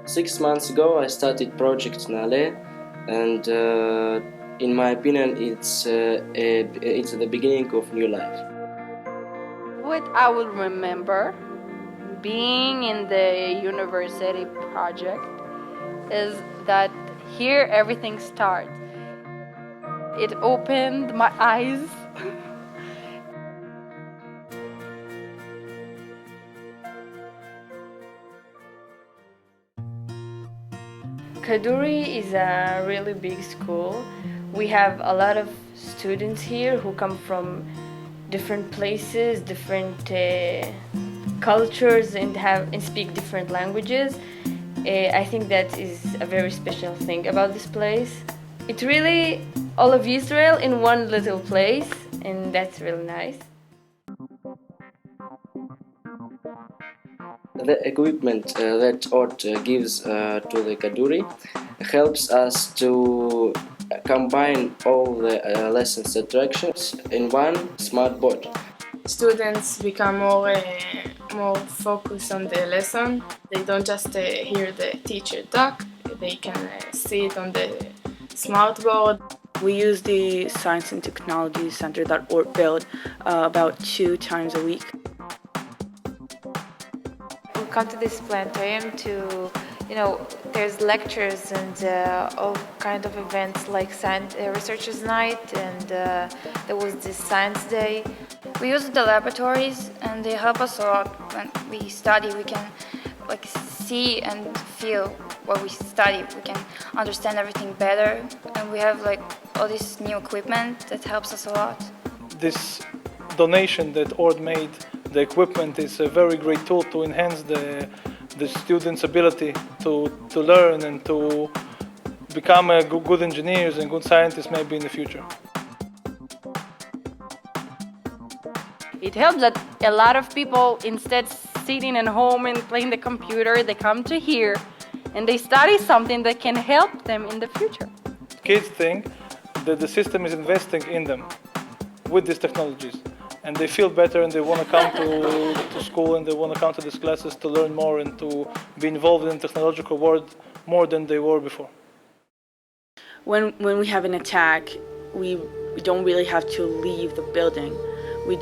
6 months ago I started Project Nale, and in my opinion it's the beginning of new life. What I will remember being in the university project is that here everything starts. It opened my eyes. Kaduri is a really big school. We have a lot of students here who come from different places, different cultures, and speak different languages. I think that is a very special thing about this place. It's really all of Israel in one little place, and that's really nice. The equipment that ORT gives to the Kaduri helps us to combine all the lessons attractions in one smart board. Students become more focused on the lesson. They don't just hear the teacher talk, they can see it on the smart board. We use the Science and Technology Center that ORT built about 2 times a week. We come to this planetarium to, there's lectures and all kind of events like science, researchers night, and there was this science day. We use the laboratories and they help us a lot when we study. We can see and feel what we study. We can understand everything better, and we have all this new equipment that helps us a lot. This donation that ORT made, the equipment, is a very great tool to enhance the students' ability to learn and to become good engineers and good scientists maybe in the future. It helps that a lot of people, instead sitting at home and playing the computer, they come to here and they study something that can help them in the future. Kids think that the system is investing in them with these technologies, and they feel better and they want to come to school and they want to come to these classes to learn more and to be involved in the technological world more than they were before. When we have an attack, we don't really have to leave the building. We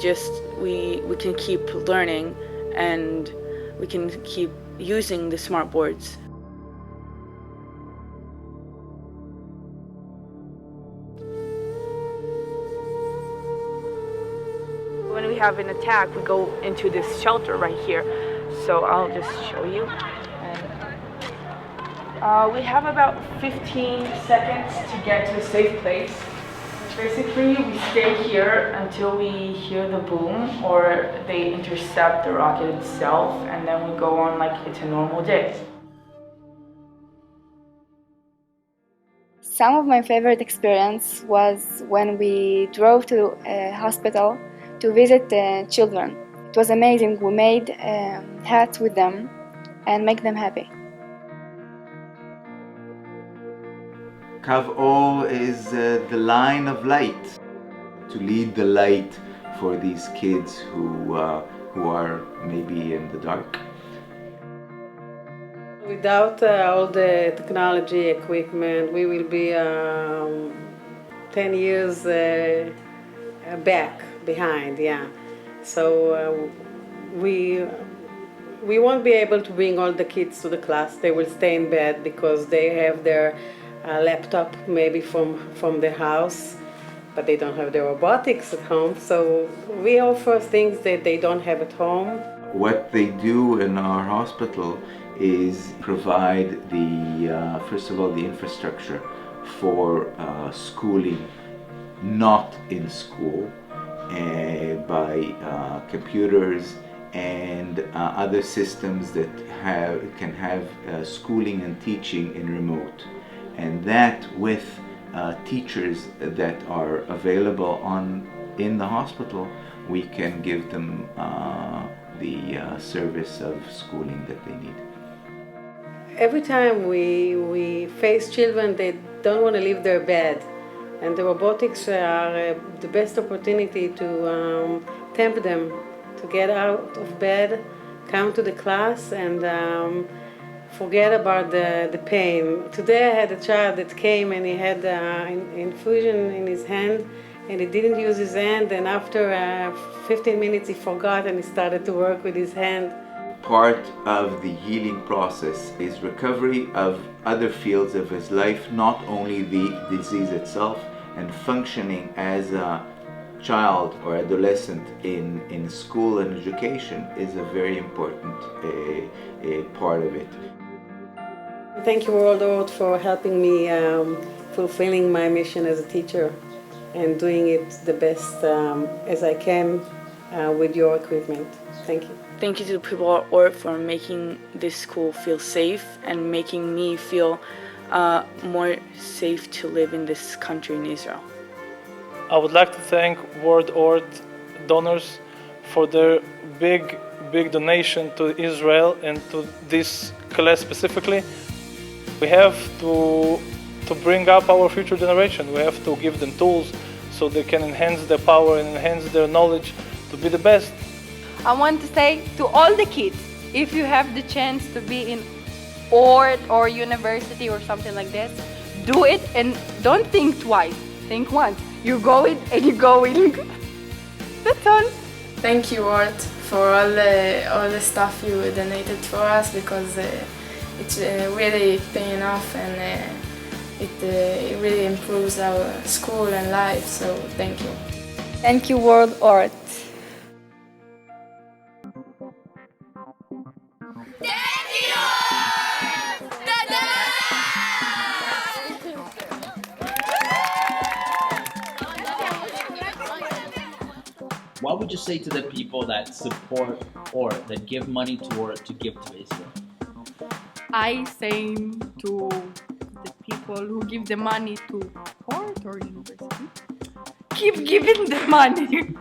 can keep learning and we can keep using the smart boards. When we have an attack, we go into this shelter right here. So I'll just show you. We have about 15 seconds to get to a safe place. Basically, we stay here until we hear the boom or they intercept the rocket itself, and then we go on like it's a normal day. Some of my favorite experience was when we drove to a hospital to visit the children. It was amazing. We made hats with them and make them happy. Kav O is the line of light, to lead the light for these kids who are maybe in the dark. Without all the technology equipment, we will be 10 years behind, yeah. So we won't be able to bring all the kids to the class. They will stay in bed because they have their laptop maybe from the house, but they don't have the robotics at home. So we offer things that they don't have at home. What they do in our hospital is provide first of all, the infrastructure for schooling not in school by computers and other systems that can have schooling and teaching in remote. And that with teachers that are available in the hospital, we can give them the service of schooling that they need. Every time we face children, they don't want to leave their bed, and the robotics are the best opportunity to tempt them to get out of bed, come to the class, and forget about the pain. Today I had a child that came and he had infusion in his hand and he didn't use his hand, and after 15 minutes he forgot and he started to work with his hand. Part of the healing process is recovery of other fields of his life, not only the disease itself, and functioning as a child or adolescent in school and education is a very important part of it. Thank you, World ORT, for helping me fulfilling my mission as a teacher and doing it the best as I can with your equipment. Thank you. Thank you to the people at ORT for making this school feel safe and making me feel more safe to live in this country in Israel. I would like to thank World ORT donors for their big donation to Israel and to this class specifically. We have to bring up our future generation. We have to give them tools so they can enhance their power and enhance their knowledge to be the best. I want to say to all the kids, if you have the chance to be in ORT or university or something like this, do it and don't think twice, think once. You go in and you go in. That's all. Thank you, ORT, for all the stuff you donated for us, because it's really paying off and it really improves our school and life, so thank you. Thank you, World ORT. What would you say to the people that support ORT, that give money to ORT to give to Israel? I say to the people who give the money to ORT or university, keep giving the money.